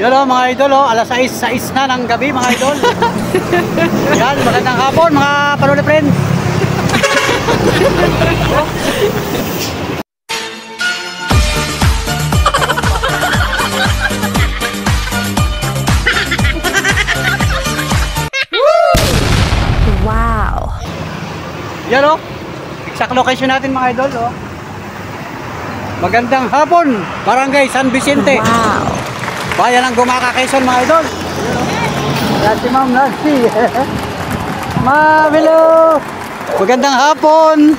Yun o mga idol o, alas 6 na ng gabi mga idol. Yan, magandang hapon mga Panuli Friends. Wow! Yan o, exact location natin mga idol o. Magandang hapon, Barangay San Vicente. Wow! Bayan ng Gumaka, Quezon mga idol. Yan si Ma'am Nancy. Ma'am, hello. Magandang hapon.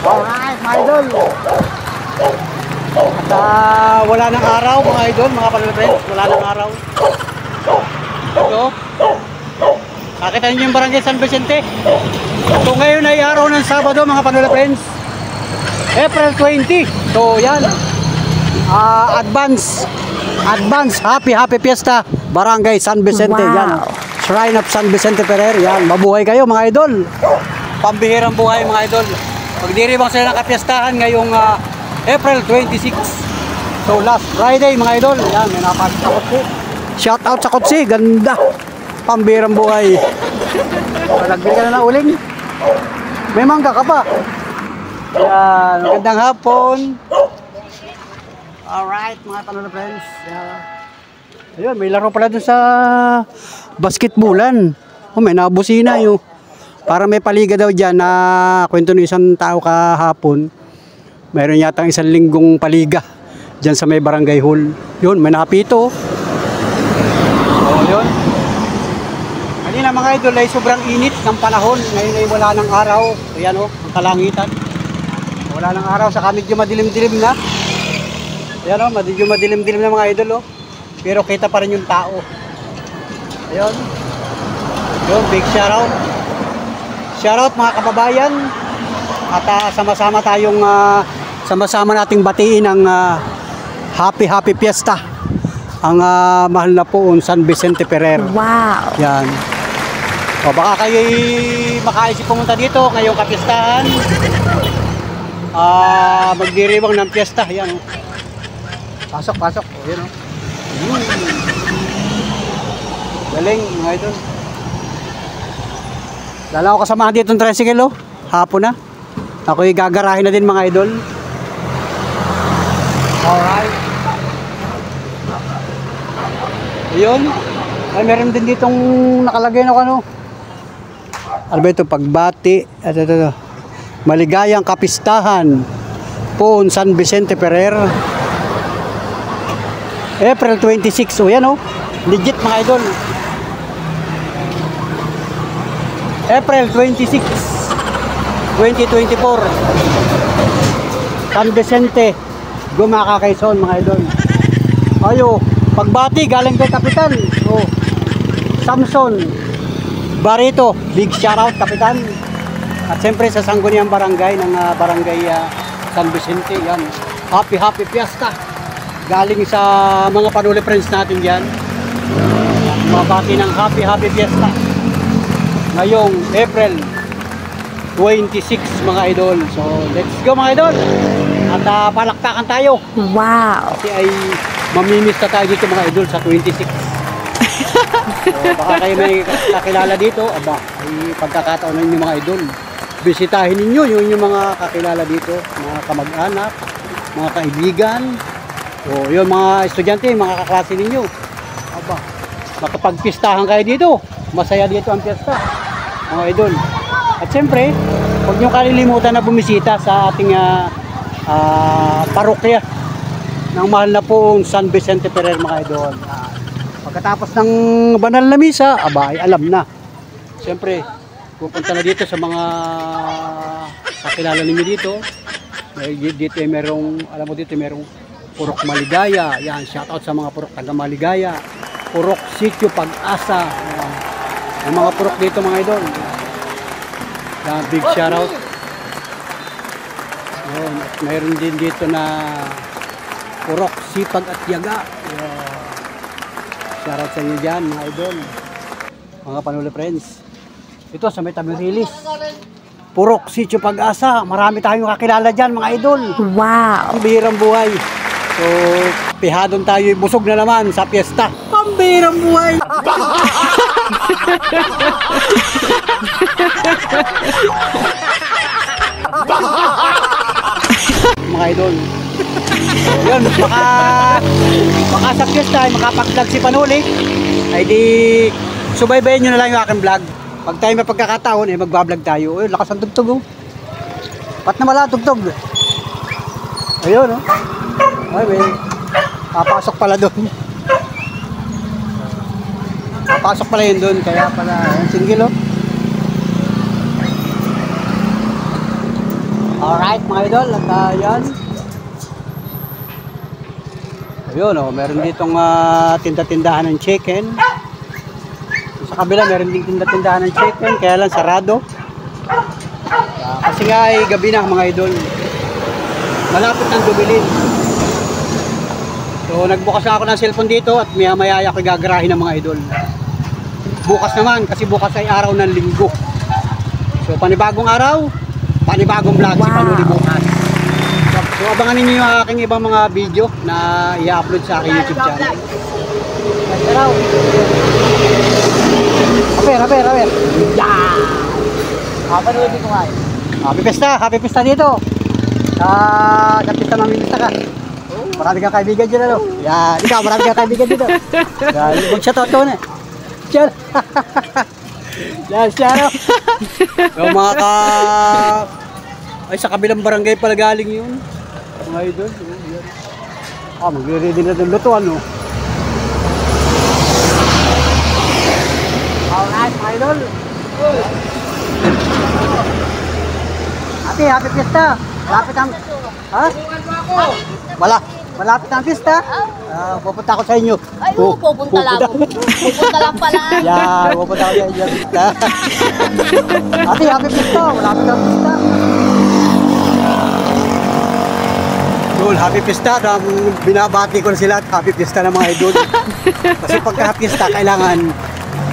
Alright mga idol. At wala ng araw mga idol, mga Panuli Friends. Wala ng araw. Ito. Nakita niyo yung Barangay San Vicente. So ngayon ay araw ng Sabado mga Panuli Friends. April 20. So yan. Advance happy fiesta Barangay San Vicente. Wow. Yan. Shrine of San Vicente Ferrer. Yan. Mabuhay kayo mga idol. Pambihirang buhay mga idol. Magdiribang sila ng kapiestahan ngayong April 26. So last Friday mga idol. Yan. May napasok sa kotse. Shout out sa kotse. Ganda. Pambihirang buhay. Nagbili ka na uling. May mangga ka pa. Yan. Magandang hapon. Alright mga Panuli Friends. Ayun, may laro pala dun sa basketballan. Oh, may nabusina yun. Para may paliga daw dyan na kwento ng isang tao kahapon. Mayroon yata isang linggong paliga dyan sa may barangay hall. Yun, may napito. Oh, yun. Kanina mga idol ay sobrang init ng panahon. Ngayon ay wala ng araw. Ayan o, ang kalangitan. Wala ng araw, saka medyo madilim-dilim na. Ayan o, medyo madilim-dilim na mga idol o. Pero kita pa rin yung tao. Ayun. Yun, big shoutout. Shoutout mga kababayan. At sama-sama tayong sama-sama nating batiin ang happy fiesta. Ang mahal na poon San Vicente Ferrer. Wow! Yan. O baka kayo makaisip pumunta dito ngayong kapiestahan. Magdiriwang ng fiesta. Yan o. Pasok. O, yan o. Galing mga idol. Lala ko kasamahan dito ng tricycle oh. Hapon na. Ako'y gagarahin na din mga idol. Alright. Ayun. Ay meron din ditong nakalagay na ano. Ano ba ito? Pagbati. Ito. Maligayang kapistahan. Poon San Vicente Ferrer. April 26. O yan o. Legit mga idol. April 26. 2024. San Vicente. Gumaka, Quezon mga idol. Ayo. Pagbati galing kay Kapitan. O. Samson. Barito. Big shoutout Kapitan. At siyempre sa Sangguniang Barangay ng Barangay San Vicente. Yan. Happy fiesta. Galing sa mga Panuli Friends natin dyan. Mabati ng happy fiesta. Ngayong April 26 mga idol. So let's go mga idol. At palakpakan tayo. Wow! Kasi ay mamimiss na tayo dito mga idol sa 26. So baka kayo may kakilala dito. Aba, ay pagkakataon na inyo mga idol. Bisitahin ninyo yung mga kakilala dito. Mga kamag-anak, mga kaibigan. O yun mga estudyante, mga kaklase ninyo. Aba, makapagpistahan kayo dito. Masaya dito ang piyesta. Mga idol. At siyempre, huwag nyo kalilimutan na bumisita sa ating parokya ng mahal na poong San Vicente Ferrer mga idol. Pagkatapos ng banal na misa, aba ay alam na. Siyempre, pupunta na dito sa mga kakilala ninyo dito. Dito ay merong, alam mo dito ay merong Purok Maligaya. Yan, shoutout sa mga purok taga Maligaya. Purok Sitio Pag-asa. Ang mga purok dito mga idol. Yan, big shoutout. Yun, at mayroon din dito na Purok Sipag at Yaga. Shoutout sa inyo dyan mga idol. Mga Panuli Friends. Ito sa may Tabi-Rilis. Purok Sitio Pag-asa. Marami tayong kakilala dyan mga idol. Wow! Ang bihirang buhay. So, pihadon tayo, busog na naman sa piyesta. Pambirang buhay! Mga idol. So, yun, baka sa piyesta ay makapag-vlog si Panuli. Ay di, subaybayan nyo na lang yung aking vlog. Pag tayo may pagkakataon, eh, magbablog tayo. Ay, lakas ang tugtog, oh. Ba't na wala tugtog? Ayun, oh. Ay, may papasok pala doon. Papasok pala yun doon, kaya pala, single, oh. Alright, mga idol, at yan. Ayun, oh, meron ditong tinda-tindahan ng chicken. Sa kabila, meron din tinda-tindahan ng chicken, kaya lang sarado. Kasi nga ay gabi na, mga idol. Malapit ng dubilin. So, nagbukas na ako ng cellphone dito at maya-maya ako gagarahin ng mga idol. Bukas naman, kasi bukas ay araw ng linggo. So, panibagong araw, panibagong vlog si Panuli bukas. So, abangan ninyo yung aking ibang mga video na i-upload sa aking YouTube channel. Araw. Haber. Yeah! Panuli ko nga. Happy Pesta dito. Sa pista mamimista ka. Marami kang kaibigan dyan, ano? Yan, ikaw, marami kang kaibigan dito. Yan, mag-shoutout ko na. Yan. Yan, siya, no? Yung mga ay, sa kabilang barangay pala galing yun. Mga idol. Magre-ready na doon lutuan, no? Alright, mga idol. Happy Pesta. Malapit ang... Ha? Malapit ang pista. Pupunta ako sa inyo. Ay, pupunta lang. Pupunta lang pala. Yeah, pupunta ako sa inyo pista. Happy Pesta. Malapit ang pista. Idol, happy pista. Binabati ko na sila at happy pista ng mga idol. Kasi pagka pista, kailangan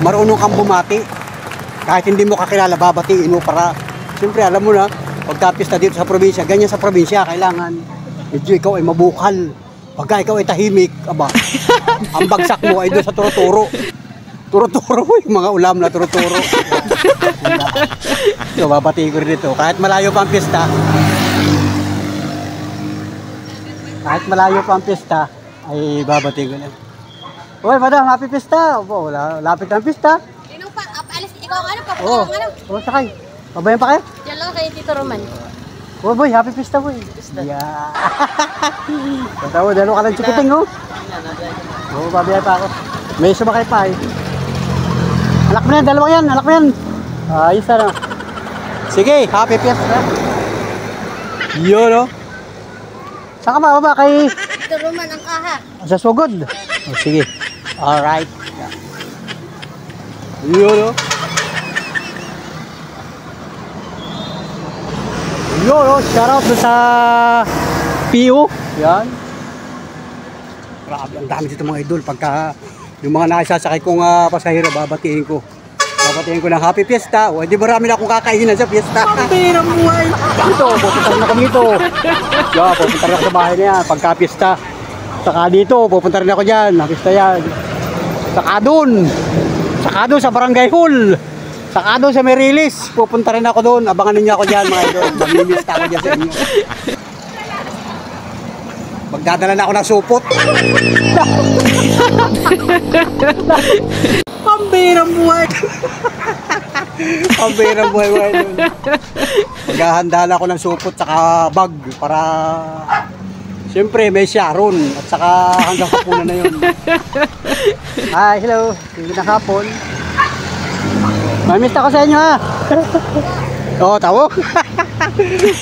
marunong kang bumati. Kahit hindi mo kakilala, babatiin mo para, siyempre alam mo na, pagka pista dito sa probinsya, ganyan sa probinsya, kailangan medyo ikaw ay mabukal. Pagka ikaw ay tahimik, aba, ang bagsak mo ay doon sa turuturo. Turuturo, yung mga ulam na turuturo. So, babatiin ko rin dito. Kahit malayo pa ang pista, ay babatiin ko na. Uy, madam, happy pista. Opo, lapit ang pista. Sino pa? Alis, ikaw ang ano? Papunta ng ano? Oo, sakay. Pabayan pa kayo? Diyan lang kay Tito Roman. Oh boy, happy pista boy. Yeah. Tatawa, dalo ka ng chikiting, oh. Oo, babaya pa ako. May sumakay pa, eh. Alak mo yan, dalawa yan, alak mo yan. Ayos na. Sige, happy pista. Yun, oh. Saan ka ba, baba? Kay... Tito Roman ang kaha. Sa sugod. Oh, sige. Alright. Yun, oh. Yun, oh. Shoutout sa PU. Yan. Grabe, ang dami dito mga idol. Pagka yung mga nakasasakay kong pasahero, babatiin ko ng happy fiesta. O, hindi marami na akong kakainan sa fiesta. Pambirang buhay. Dito, pupunta rin ako dito. Yeah, pupunta rin ako sa bahay na yan. Pagka fiesta. Saka dito, pupunta rin ako dyan. Fiesta yan. Saka doon sa barangay hall. Saka doon sa Merilis. Pupunta rin ako doon. Abangan ninyo ako dyan mga idol. Mamimista ako dyan sa inyo. Magdadala na ako ng supot. Pambirang buhay. Pambirang buhay mga idol. Maghahanda na ako ng supot saka bag para siyempre may Sharon at saka hanggang hapunan na yun. Hi, hello. Magandang hapon. Mamimista ko sa inyo ha. Oo, tawo.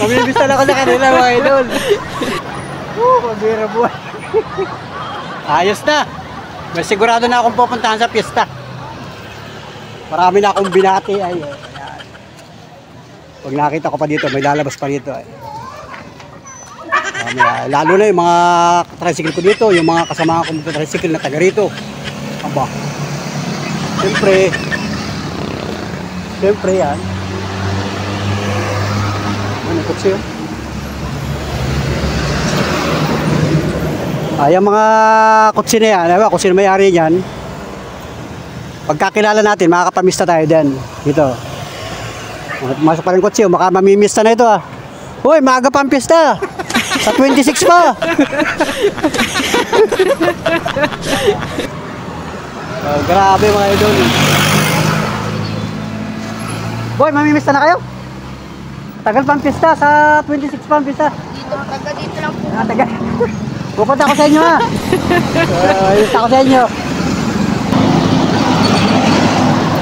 Mamimista na ako sa kanila mga idol. Pambira buhay. Ayos na. May sigurado na akong pupuntahan sa piyesta. Marami na akong binati. Ay, ayan. Pag nakita ko pa dito, may lalabas pa dito. Ay. Lalo na yung mga tricycle ko dito, yung mga kasama kong tricycle na taga rito. Aba. Siyempre yan. Ano, kutsi yun? Ay, yung mga kutsina yan, diba? Kung sino may-ari yan, pagkakilala natin, makakapamista tayo din. Dito. Masok pa rin kutsi, baka mamimista na ito ah. Uy, maaga pa ang pista. Sa 26 pa. Oh, grabe mga idol. Boy, mamimista na kayo? Tagal pa ang pista, sa 26 pa ang pista. Dito, taga dito lang po. Tagal. Pupunta ako sa inyo ha. Ilista ako sa inyo.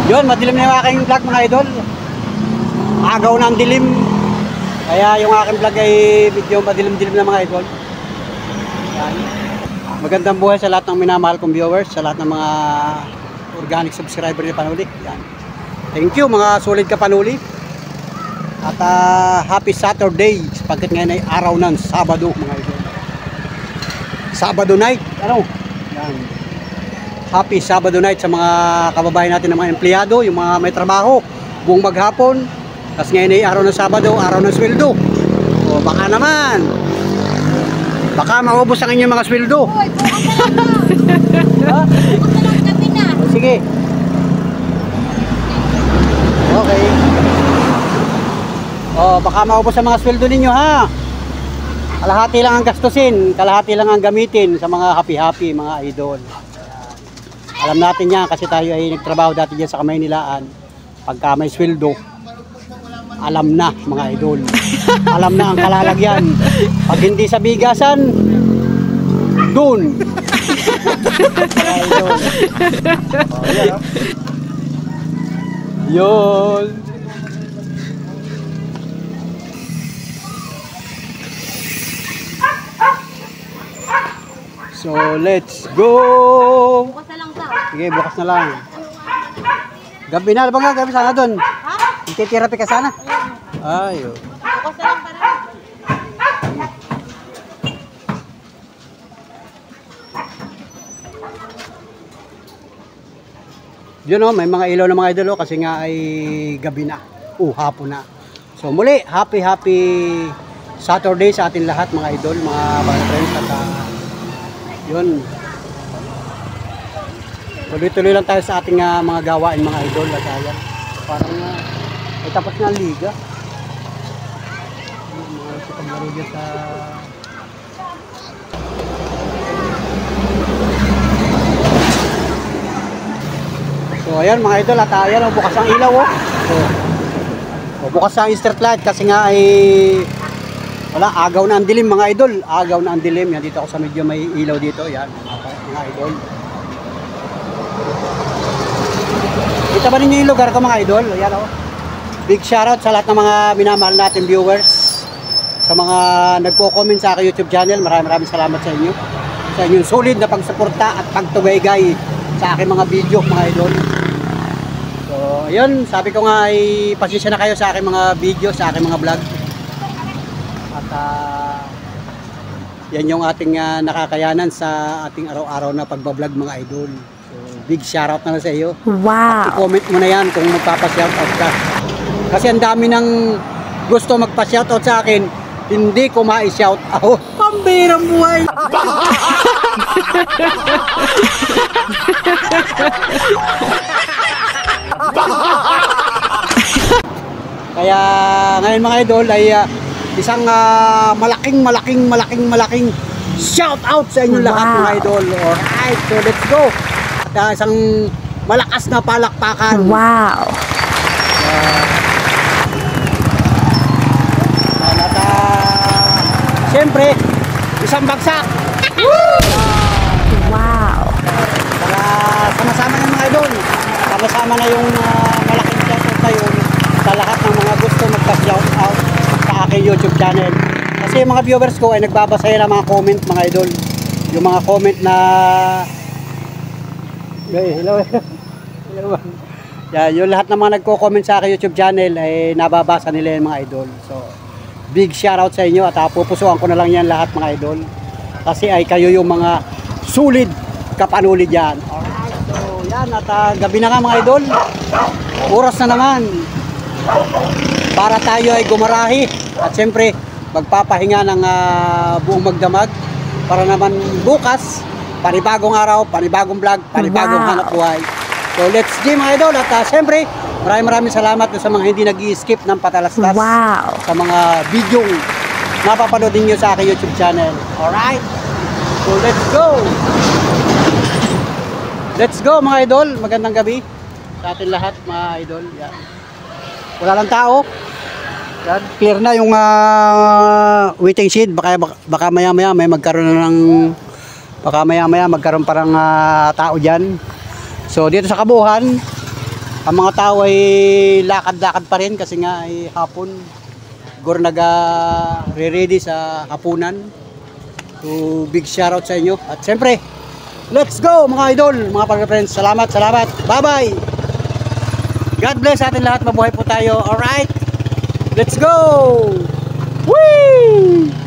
Yun, madilim na yung aking vlog mga idol. Agaw na ang dilim. Kaya yung aking vlog ay medyo madilim-dilim na mga idol. Yan. Magandang buhay sa lahat ng minamahal kong viewers, sa lahat ng mga organic subscriber ni Panuli. Yan. Thank you mga solid ka Panuli. At happy Saturday sapagkat ngayon ay araw ng Sabado mga idol. Sabado night. Ano? Yan. Happy Sabado night sa mga kababayan natin ng mga empleyado, yung mga may trabaho buong maghapon. Kasi ngayon ay araw ng Sabado, araw ng sweldo. O baka naman, baka maubos ang inyong mga sweldo. Hoy, bukas na lang. Bukas na lang gabi na. O, sige. Okay. O baka maubos ang mga sweldo ninyo ha. Kalahati lang ang gastusin, kalahati lang ang gamitin sa mga happy-happy mga idol. Alam natin yan kasi tayo ay nagtrabaho dati dyan sa Kamaynilaan. Pagka may sweldo, alam na mga idol. Alam na ang kalalagyan. Pag hindi sa bigasan, dun. Mga idol. Oh, yan, oh. Yun. So, let's go! Bukas na lang daw. Sige, bukas na lang. Gabi na, ba nga? Gabi sana doon. Ha? Titirapi ka sana? Ay, oh. Bukas na lang para. Yun oh, may mga ilaw na mga idol oh, kasi nga ay gabi na. Hapon na. So muli, happy Saturday sa atin lahat mga idol, mga friends at yun. Tuloy-tuloy lang tayo sa ating mga gawain mga idol at ayan. Parang ay tapos na ang liga. Mga paglaro dyan sa so ayan mga idol at ayan oh, bukas ang ilaw oh. So, bukas ang street light kasi nga ay wala, agaw na ang dilim mga idol. Agaw na ang dilim. Yan dito ako sa medyo may ilaw dito. Yan mga idol. Kita ba ninyo yung lugar ko mga idol? Yan oh. Big shoutout sa lahat ng mga minamahal natin viewers. Sa mga nagko-comment sa aking YouTube channel. Maraming salamat sa inyo. Sa inyong solid na pagsuporta at pagtugaygay sa aking mga video mga idol. So, ayun, sabi ko nga ay pasensya na kayo sa aking mga video, sa aking mga vlog. At yan yung ating nakakayanan sa ating araw-araw na pagbablog mga idol. So, big shoutout na lang sa iyo. Wow! I-comment mo na yan kung magpapa-shoutout ka. Kasi ang dami ng gusto magpa-shoutout sa akin, hindi ko ma-shoutout. Pambirang buhay! Kaya ngayon mga idol ay isang malaking shout out sa inyo lahat mga idol. Alright, so let's go. At isang malakas na palakpakan. Wow! At siyempre, isang bagsak. Wow! Para sama-sama na mga idol. Sama-sama na yung malaking shout out tayo sa lahat ng mga gusto magpa-shout out sa aking YouTube channel. Kasi yung mga viewers ko ay nagbabasa yan ng mga comment mga idol. Yung mga comment na hello. Hello. Yeah, yung lahat ng mga nagko-comment sa aking YouTube channel ay nababasa nila yung mga idol. So, big shout out sa inyo at pupusuan ko na lang yan lahat mga idol. Kasi ay kayo yung mga solid kapanuli dyan. Alright, so yan at gabi na nga mga idol. Oras na naman para tayo ay gumarahi at siyempre magpapahinga ng buong magdamag para naman bukas, panibagong araw, panibagong vlog, panibagong Wow. hanap buhay. So let's gym mga idol at syempre maraming salamat sa mga hindi nag-i-skip ng patalastas Wow. sa mga video napapanood niyo sa aking YouTube channel. Alright? So let's go! Let's go mga idol, magandang gabi sa atin lahat mga idol. Yan. Wala lang tao. Yan. Clear na yung waiting shed. Baka maya maya may magkaroon na ng magkaroon parang tao dyan. So dito sa Kabuhan, ang mga tao ay lakad-lakad pa rin kasi nga ay hapon. Siguro nag-ready sa hapunan. So big shoutout sa inyo. At siyempre, let's go mga idol, mga pag-friends. Salamat. Bye-bye. God bless sa atin lahat. Mabuhay po tayo. Alright? Let's go! Whee!